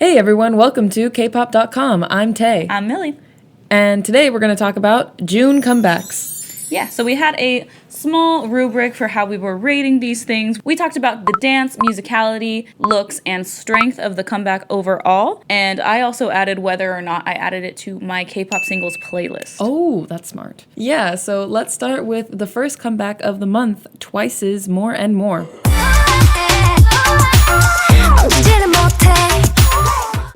Hey everyone, welcome to KPOP.com. I'm Tay. I'm Millie. And today we're going to talk about June comebacks. Yeah, so we had a small rubric for how we were rating these things. We talked about the dance, musicality, looks, and strength of the comeback overall. And I also added whether or not I added it to my K-pop singles playlist. Oh, that's smart. Yeah, so let's start with the first comeback of the month, Twice's More and More.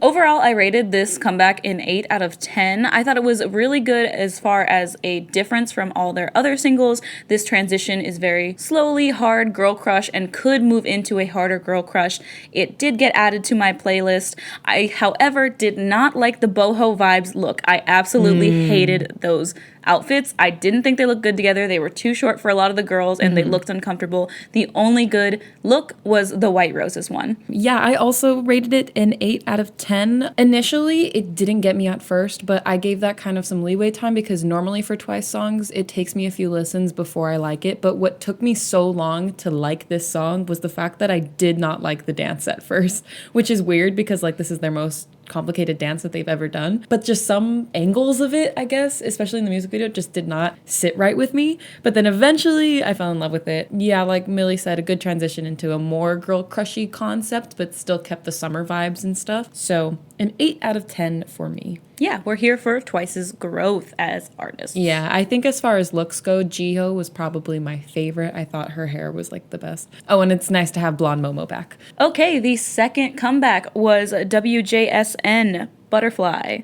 Overall, I rated this comeback an 8 out of 10. I thought it was really good as far as a difference from all their other singles. This transition is very slowly hard girl crush and could move into a harder girl crush. It did get added to my playlist. I, however, did not like the boho vibes look. I absolutely hated those outfits. I didn't think they looked good together. They were too short for a lot of the girls and they looked uncomfortable. The only good look was the White Roses one. Yeah, I also rated it an 8 out of 10. Initially, it didn't get me at first, but I gave that kind of some leeway time because normally for Twice songs, it takes me a few listens before I like it. But what took me so long to like this song was the fact that I did not like the dance at first, which is weird because like this is their most complicated dance that they've ever done, but just some angles of it, I guess, especially in the music video, just did not sit right with me. But then eventually I fell in love with it. Yeah, like Millie said, a good transition into a more girl crushy concept, but still kept the summer vibes and stuff. So an 8 out of 10 for me. Yeah, we're here for Twice's growth as artists. Yeah, I think as far as looks go, Jiho was probably my favorite. I thought her hair was like the best. Oh, and it's nice to have blonde Momo back. Okay, the second comeback was WJSN, Butterfly.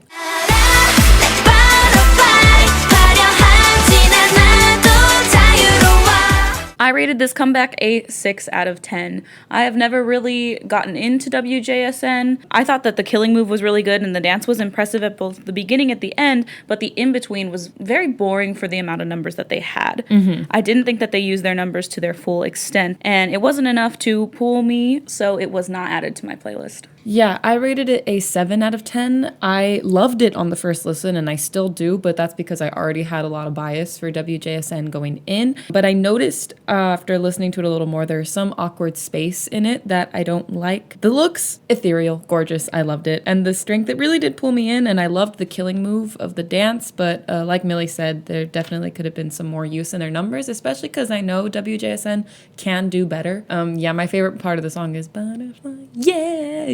I rated this comeback a 6 out of 10. I have never really gotten into WJSN. I thought that the killing move was really good and the dance was impressive at both the beginning and the end, but the in-between was very boring for the amount of numbers that they had. I didn't think that they used their numbers to their full extent, and it wasn't enough to pull me, so it was not added to my playlist. Yeah, I rated it a 7 out of 10. I loved it on the first listen, and I still do, but that's because I already had a lot of bias for WJSN going in. But I noticed after listening to it a little more, there's some awkward space in it that I don't like. The looks, ethereal, gorgeous, I loved it. And the strength, it really did pull me in, and I loved the killing move of the dance, but like Millie said, there definitely could have been some more use in their numbers, especially because I know WJSN can do better. Yeah, my favorite part of the song is Butterfly, yeah.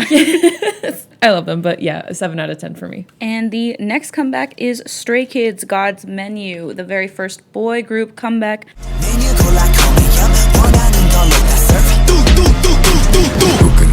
I love them, but yeah, a 7 out of 10 for me. And the next comeback is Stray Kids, God's Menu, the very first boy group comeback.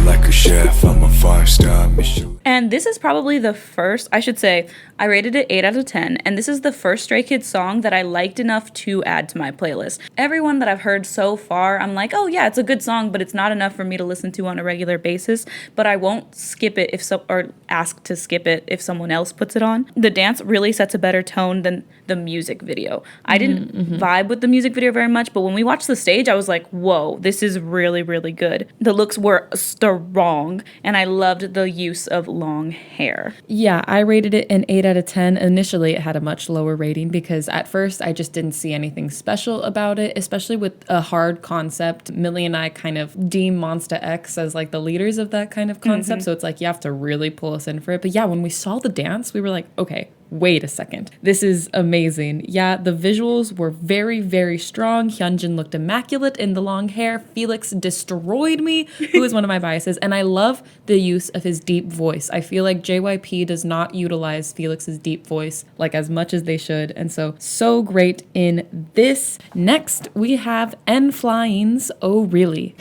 Like a chef, I'm a 5-star Michelin. And this is probably the first, I should say, I rated it 8 out of 10, and this is the first Stray Kids song that I liked enough to add to my playlist. Everyone that I've heard so far, I'm like, oh yeah, it's a good song, but it's not enough for me to listen to on a regular basis, but I won't skip it or ask to skip it if someone else puts it on. The dance really sets a better tone than the music video. I didn't vibe with the music video very much, but when we watched the stage, I was like, whoa, this is really, really good. The looks were strong, and I loved the use of long hair. Yeah, I rated it an 8 out of 10. Initially, it had a much lower rating because at first I just didn't see anything special about it, especially with a hard concept. Millie and I kind of deem Monsta X as like the leaders of that kind of concept, so it's like you have to really pull us in for it. But yeah, when we saw the dance, we were like, okay, wait a second. This is amazing. Yeah, the visuals were very, very strong. Hyunjin looked immaculate in the long hair. Felix destroyed me, who is one of my biases. And I love the use of his deep voice. I feel like JYP does not utilize Felix's deep voice like as much as they should. And so great in this. Next, we have N.Flying's Oh Really.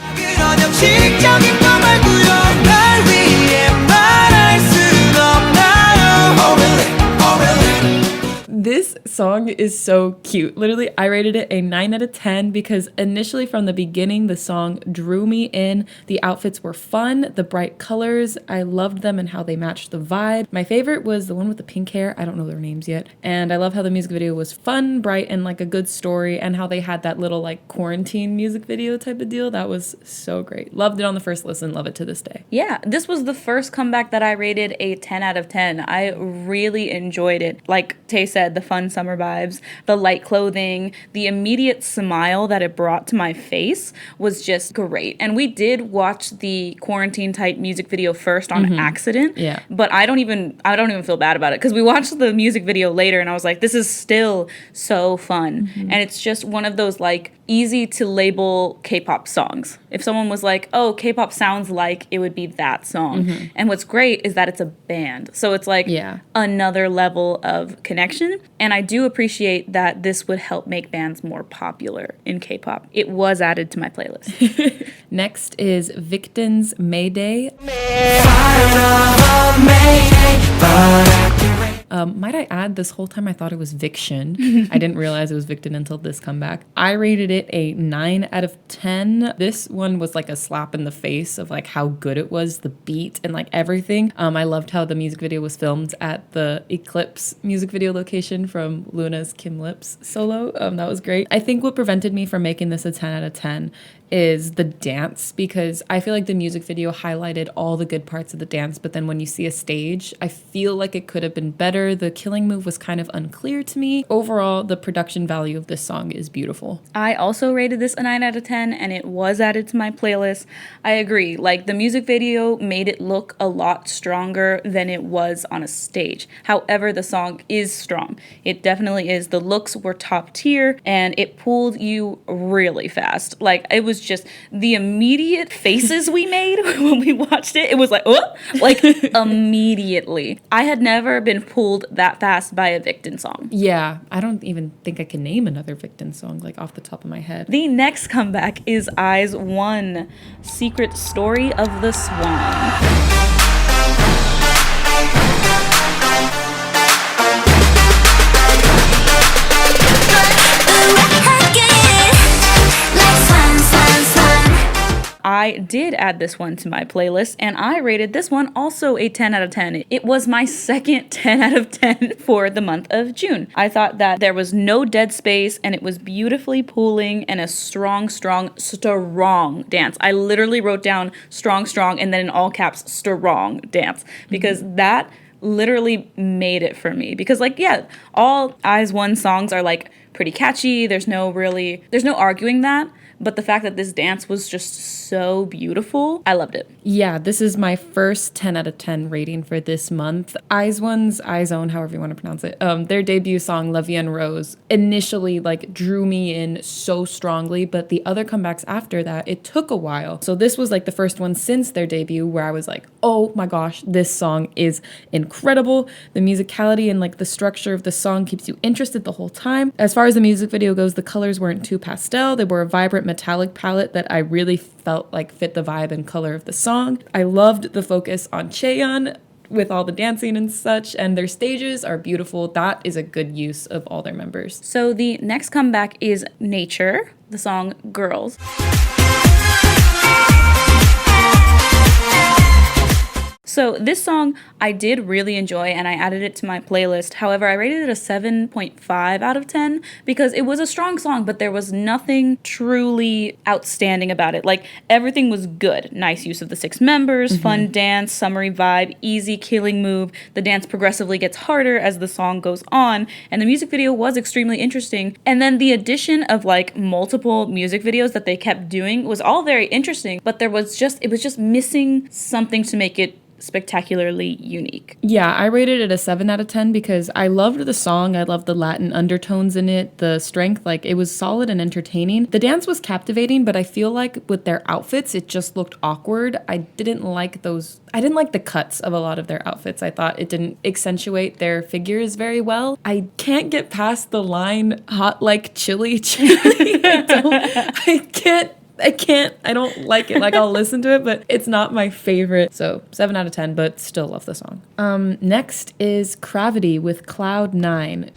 This song is so cute. Literally, I rated it a 9 out of 10 because initially from the beginning, the song drew me in. The outfits were fun, the bright colors, I loved them and how they matched the vibe. My favorite was the one with the pink hair. I don't know their names yet. And I love how the music video was fun, bright, and like a good story, and how they had that little like quarantine music video type of deal. That was so great. Loved it on the first listen, love it to this day. Yeah, this was the first comeback that I rated a 10 out of 10. I really enjoyed it. Like Tay said, the fun summer vibes. The light clothing, the immediate smile that it brought to my face was just great. And we did watch the quarantine type music video first on accident. Yeah. But I don't even feel bad about it because we watched the music video later and I was like, this is still so fun. And it's just one of those like easy to label K-pop songs. If someone was like, oh, K-pop sounds like, it would be that song. And what's great is that it's a band. So it's like another level of connection. And I do appreciate that this would help make bands more popular in K-pop. It was added to my playlist. Next is Victon's Mayday. Might I add, this whole time I thought it was Viction. I didn't realize it was Victon until this comeback. I rated it a 9 out of 10. This one was like a slap in the face of like how good it was, the beat and like everything. I loved how the music video was filmed at the Eclipse music video location from Luna's Kim Lips solo. That was great. I think what prevented me from making this a 10 out of 10 is the dance, because I feel like the music video highlighted all the good parts of the dance, but then when you see a stage, I feel like it could have been better. The killing move was kind of unclear to me. Overall, the production value of this song is beautiful. I also rated this a 9 out of 10 and it was added to my playlist. I agree, like the music video made it look a lot stronger than it was on a stage. However, the song is strong. It definitely is. The looks were top tier and it pulled you really fast. Like it was just the immediate faces we made when we watched it. It was like, oh, like immediately. I had never been pulled that fast by a Victon song. Yeah, I don't even think I can name another Victon song like off the top of my head. The next comeback is Eyes One, Secret Story of the Swan. I did add this one to my playlist, and I rated this one also a 10 out of 10. It was my second 10 out of 10 for the month of June. I thought that there was no dead space, and it was beautifully pulling and a strong dance. I literally wrote down strong, and then in all caps, strong dance, because that literally made it for me. Because like, yeah, all Eyes One songs are like pretty catchy. There's no arguing that. But the fact that this dance was just so beautiful, I loved it. Yeah, this is my first 10 out of 10 rating for this month. Izone, however you want to pronounce it, their debut song, La Vie en Rose, initially like drew me in so strongly, but the other comebacks after that, it took a while. So this was like the first one since their debut where I was like, oh my gosh, this song is incredible. The musicality and like the structure of the song keeps you interested the whole time. As far as the music video goes, the colors weren't too pastel. They were a vibrant metallic palette that I really felt like fit the vibe and color of the song. I loved the focus on Chaeyeon with all the dancing and such, and their stages are beautiful. That is a good use of all their members. So the next comeback is Nature, the song Girls. So this song I did really enjoy and I added it to my playlist. However, I rated it a 7.5 out of 10 because it was a strong song, but there was nothing truly outstanding about it. Like everything was good. Nice use of the 6 members, fun dance, summery vibe, easy killing move. The dance progressively gets harder as the song goes on, and the music video was extremely interesting. And then the addition of like multiple music videos that they kept doing was all very interesting, but it was just missing something to make it spectacularly unique. Yeah, I rated it a 7 out of 10 because I loved the song. I loved the Latin undertones in it, the strength, like it was solid and entertaining. The dance was captivating, but I feel like with their outfits, it just looked awkward. I didn't like the cuts of a lot of their outfits. I thought it didn't accentuate their figures very well. I can't get past the line, hot like chili. I don't like it. Like, I'll listen to it, but it's not my favorite. So 7 out of 10, but still love the song. Next is Gravity with Cloud 9.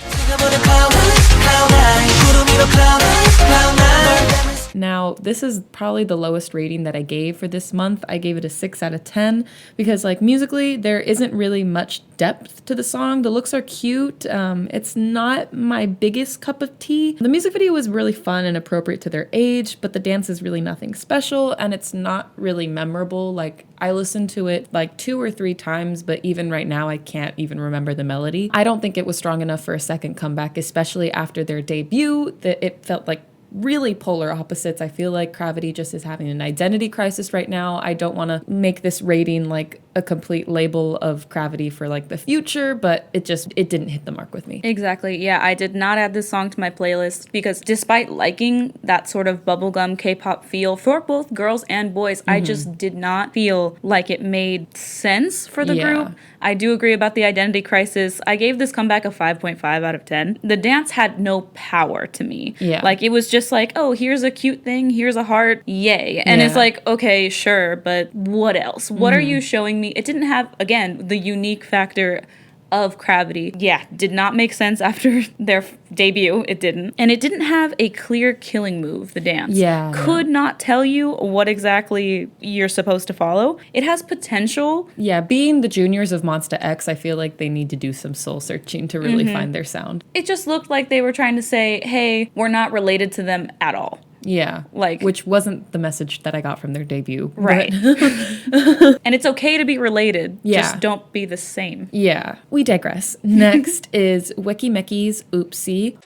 Now, this is probably the lowest rating that I gave for this month. I gave it a 6 out of 10 because, like, musically, there isn't really much depth to the song. The looks are cute. It's not my biggest cup of tea. The music video was really fun and appropriate to their age, but the dance is really nothing special, and it's not really memorable. Like, I listened to it like 2 or 3 times, but even right now, I can't even remember the melody. I don't think it was strong enough for a second comeback, especially after their debut. That it felt like really polar opposites. I feel like Gravity just is having an identity crisis right now. I don't want to make this rating like a complete label of Gravity for like the future, but it didn't hit the mark with me. Exactly. Yeah, I did not add this song to my playlist because despite liking that sort of bubblegum K-pop feel for both girls and boys, I just did not feel like it made sense for the group. I do agree about the identity crisis. I gave this comeback a 5.5 out of 10. The dance had no power to me. Yeah. Like, it was just like, oh, here's a cute thing, here's a heart, yay. And it's like, okay, sure, but what else? What are you showing me? It didn't have, again, the unique factor of Gravity. Yeah, did not make sense after their debut. It didn't. And it didn't have a clear killing move, the dance. Yeah. Could not tell you what exactly you're supposed to follow. It has potential. Yeah, being the juniors of Monsta X, I feel like they need to do some soul searching to really find their sound. It just looked like they were trying to say, hey, we're not related to them at all. Yeah. Like, which wasn't the message that I got from their debut. Right. And it's okay to be related. Yeah. Just don't be the same. Yeah. We digress. Next is Weki Meki's Oopsie.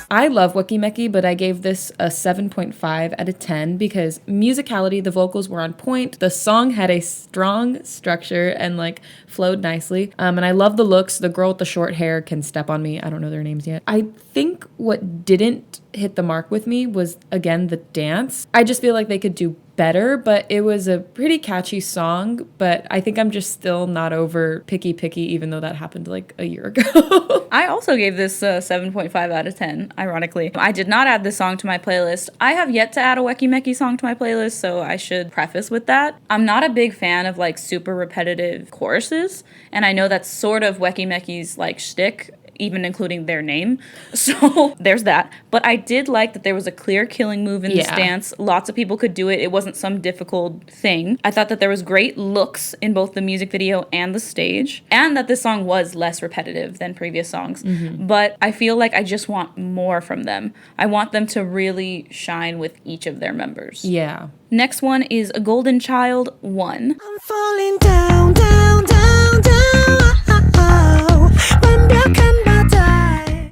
I love Weki Meki, but I gave this a 7.5 out of 10 because musicality, the vocals were on point. The song had a strong structure and like flowed nicely. And I love the looks. The girl with the short hair can step on me. I don't know their names yet. I think what didn't hit the mark with me was, again, the dance. I just feel like they could do better, but it was a pretty catchy song, but I think I'm just still not over Picky Picky, even though that happened like a year ago. I also gave this a 7.5 out of 10, ironically. I did not add this song to my playlist. I have yet to add a Weki Meki song to my playlist, so I should preface with that. I'm not a big fan of like super repetitive choruses, and I know that's sort of Weki Meki's like shtick, even including their name. So there's that. But I did like that there was a clear killing move in this dance. Lots of people could do it. It wasn't some difficult thing. I thought that there was great looks in both the music video and the stage, and that this song was less repetitive than previous songs. But I feel like I just want more from them. I want them to really shine with each of their members. Yeah. Next one is A Golden Child 1. I'm falling down, down, down, down.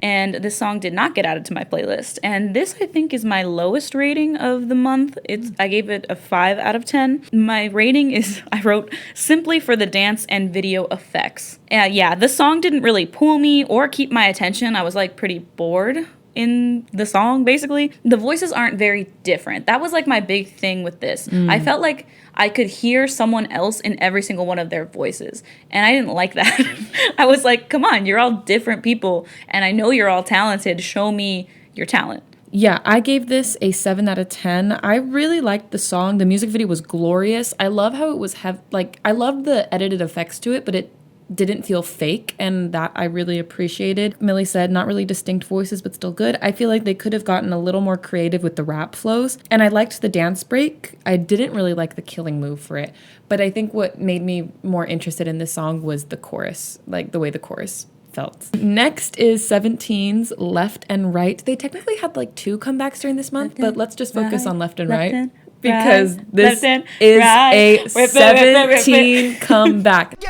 And this song did not get added to my playlist. And this, I think, is my lowest rating of the month. I gave it a 5 out of 10. My rating is, I wrote, simply for the dance and video effects. Yeah, the song didn't really pull me or keep my attention. I was like pretty bored in the song, basically. The voices aren't very different. That was like my big thing with this. I felt like I could hear someone else in every single one of their voices, and I didn't like that. I was like, come on, you're all different people, and I know you're all talented. Show me your talent. Yeah, I gave this a 7 out of 10. I really liked the song. The music video was glorious. I love how it was I love the edited effects to it, but it didn't feel fake, and that I really appreciated. Millie said, not really distinct voices, but still good. I feel like they could have gotten a little more creative with the rap flows, and I liked the dance break. I didn't really like the killing move for it, but I think what made me more interested in this song was the chorus, like the way the chorus felt. Next is 17's Left and Right. They technically had like 2 comebacks during this month, but let's just focus on Left and Right. Because this is a 17 comeback.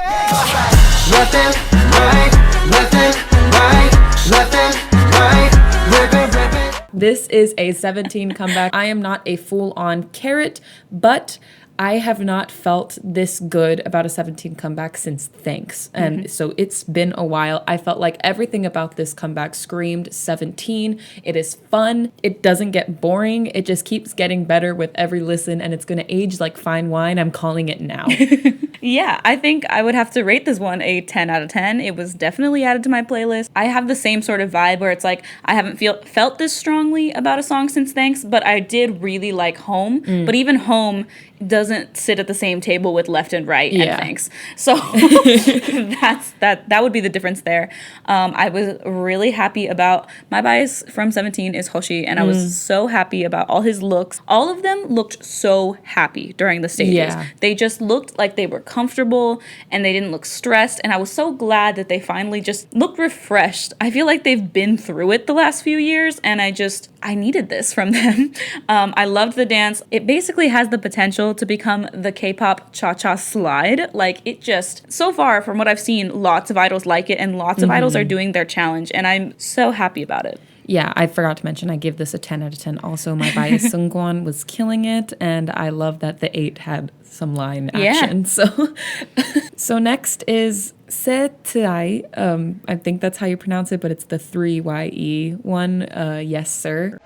Left and right, left and right, left and right, rip it. This is a 17 comeback. I am not a full-on carrot, but I have not felt this good about a 17 comeback since Thanks. And so it's been a while. I felt like everything about this comeback screamed 17. It is fun. It doesn't get boring. It just keeps getting better with every listen, and it's going to age like fine wine. I'm calling it now. Yeah, I think I would have to rate this one a 10 out of 10. It was definitely added to my playlist. I have the same sort of vibe where it's like, I haven't felt this strongly about a song since Thanks, but I did really like Home. But even Home doesn't sit at the same table with Left and Right and Yeah. Thanks. So that would be the difference there. I was really happy about my bias from 17 is Hoshi, and I was so happy about all his looks. All of them looked so happy during the stages. Yeah. They just looked like they were comfortable and they didn't look stressed, and I was so glad that they finally just looked refreshed. I feel like they've been through it the last few years, and I needed this from them. I loved the dance. It basically has the potential to become the K-pop cha-cha slide. Like, it just, so far from what I've seen, lots of idols like it, and lots of idols are doing their challenge, and I'm so happy about it. Yeah, I forgot to mention I give this a 10 out of 10. Also, my bias Seungkwan was killing it, and I love that the 8 had some line action. So next is Setai. I think that's how you pronounce it, but it's the 3YE one. Yes, sir.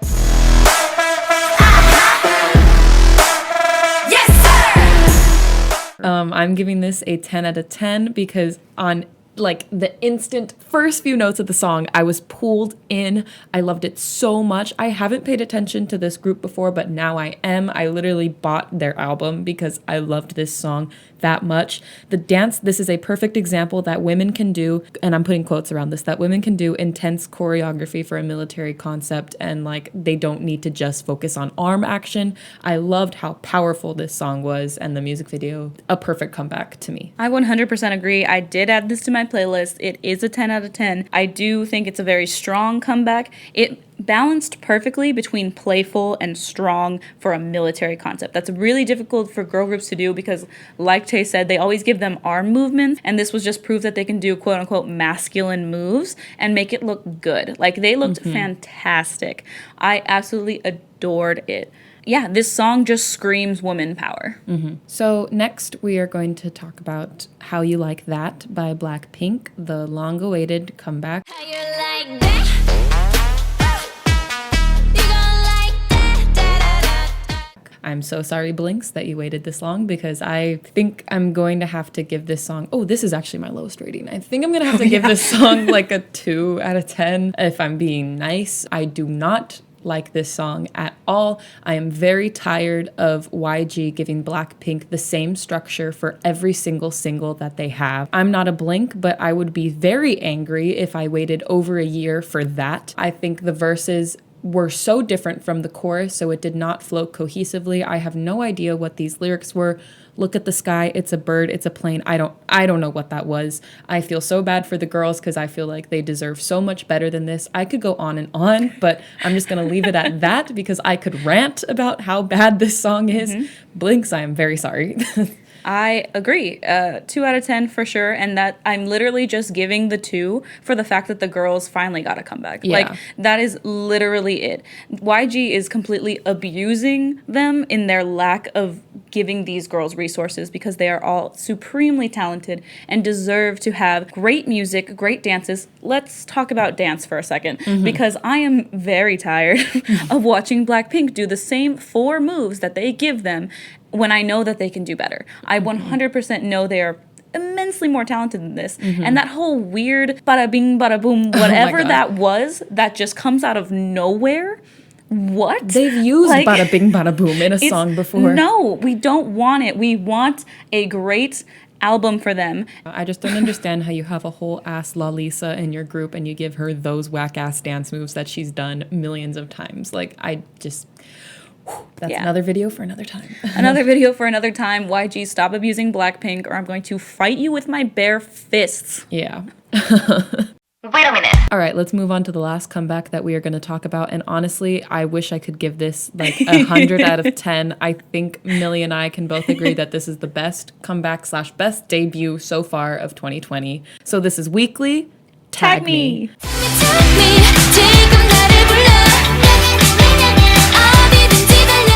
I'm giving this a 10 out of 10 because on like the instant first few notes of the song, I was pulled in. I loved it so much. I haven't paid attention to this group before, but now I am. I literally bought their album because I loved this song that much. The dance, this is a perfect example that women can do, and I'm putting quotes around this, that women can do intense choreography for a military concept, and like they don't need to just focus on arm action. I loved how powerful this song was, and the music video, a perfect comeback to me. I 100% agree. I did add this to my playlist. It is a 10 out of 10. I do think it's a very strong comeback. It balanced perfectly between playful and strong for a military concept. That's really difficult for girl groups to do because, like Tay said, they always give them arm movements, and this was just proof that they can do quote-unquote masculine moves and make it look good. Like, they looked fantastic. I absolutely adored it. Yeah, this song just screams woman power. So next we are going to talk about How You Like That by Blackpink, the long-awaited comeback. How you like that? You gon' like that? Da, da, da. I'm so sorry, Blinks, that you waited this long because I think I'm going to have to give this song... Oh, this is actually my lowest rating. I think I'm going to have to give this song like a 2 out of 10 if I'm being nice. I do not like this song at all. I am very tired of YG giving Blackpink the same structure for every single single that they have. I'm not a Blink, but I would be very angry if I waited over a year for that. I think the verses were so different from the chorus, so it did not flow cohesively. I have no idea what these lyrics were. Look at the sky, it's a bird, it's a plane. I don't know what that was. I feel so bad for the girls because I feel like they deserve so much better than this. I could go on and on, but I'm just going to leave it at that because I could rant about how bad this song is. Blinks, I am very sorry. I agree. 2 out of 10 for sure. And that I'm literally just giving the 2 for the fact that the girls finally got a comeback. Yeah. Like, that is literally it. YG is completely abusing them in their lack of giving these girls resources because they are all supremely talented and deserve to have great music, great dances. Let's talk about dance for a second because I am very tired of watching Blackpink do the same 4 moves that they give them when I know that they can do better. I 100% know they are immensely more talented than this. And that whole weird bada bing, bada boom, whatever that was, that just comes out of nowhere. What? They've used Like, bada bing, bada boom in a song before. No, we don't want it. We want a great album for them. I just don't understand how you have a whole ass Lalisa in your group and you give her those whack ass dance moves that she's done millions of times. Like, I just... That's another video for another time. Another video for another time. YG, stop abusing Blackpink or I'm going to fight you with my bare fists. Yeah. Wait a minute. All right, let's move on to the last comeback that we are going to talk about. And honestly, I wish I could give this like 100 out of 10. I think Millie and I can both agree that this is the best comeback / best debut so far of 2020. So this is Weekly. Tag Me. Tag me, 지금 나를 불러. 어디든지 달려.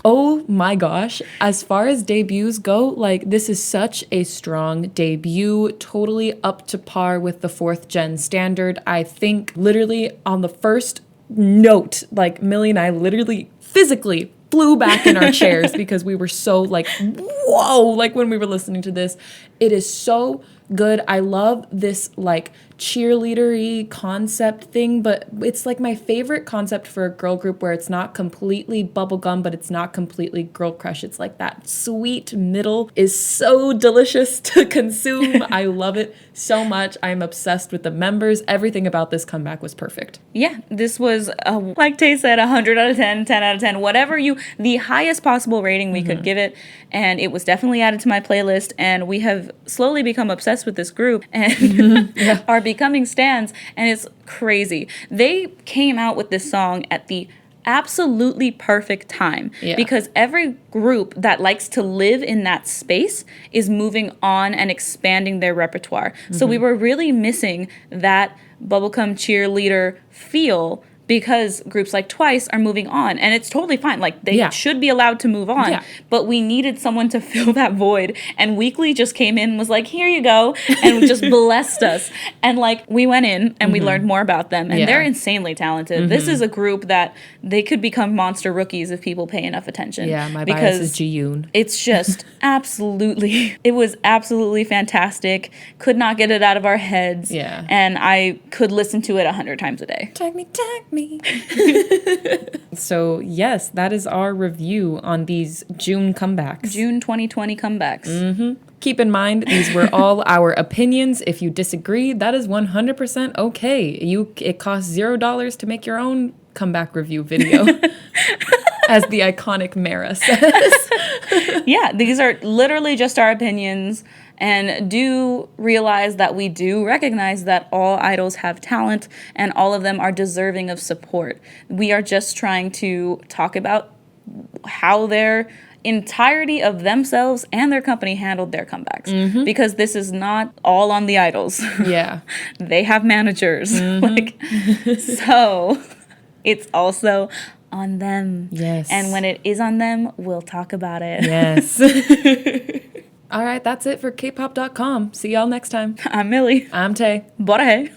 Oh my gosh. As far as debuts go, like this is such a strong debut, totally up to par with the 4th gen standard. I think literally on the first note, like Millie and I literally physically flew back in our chairs because we were so like, whoa, like when we were listening to this. It is so good. I love this like cheerleader-y concept thing, but it's like my favorite concept for a girl group where it's not completely bubblegum, but it's not completely girl crush. It's like that sweet middle is so delicious to consume. I love it so much. I'm obsessed with the members. Everything about this comeback was perfect. Yeah, this was, like Tay said, 100 out of 10, 10 out of 10, whatever the highest possible rating we could give it. And it was definitely added to my playlist. And we have slowly become obsessed with this group and are becoming stans. And it's crazy. They came out with this song at the absolutely perfect time because every group that likes to live in that space is moving on and expanding their repertoire. So we were really missing that bubblegum cheerleader feel because groups like Twice are moving on, and it's totally fine. Like, they should be allowed to move on, but we needed someone to fill that void, and Weekly just came in and was like, here you go, and just blessed us. And, like, we went in and we learned more about them, and they're insanely talented. This is a group that they could become monster rookies if people pay enough attention. Yeah, my bias is Ji-yoon. It's just it was absolutely fantastic. Could not get it out of our heads. Yeah. And I could listen to it 100 times a day. Tag me. So, yes, that is our review on these June comebacks. June 2020 comebacks. Keep in mind, these were all our opinions. If you disagree, that is 100% okay. It costs $0 to make your own comeback review video, as the iconic Mara says. Yeah, these are literally just our opinions. And do realize that we do recognize that all idols have talent and all of them are deserving of support. We are just trying to talk about how their entirety of themselves and their company handled their comebacks. Because this is not all on the idols. Yeah. They have managers. So it's also on them. Yes. And when it is on them, we'll talk about it. Yes. All right, that's it for kpop.com. See y'all next time. I'm Millie. I'm Tay. Bora hey.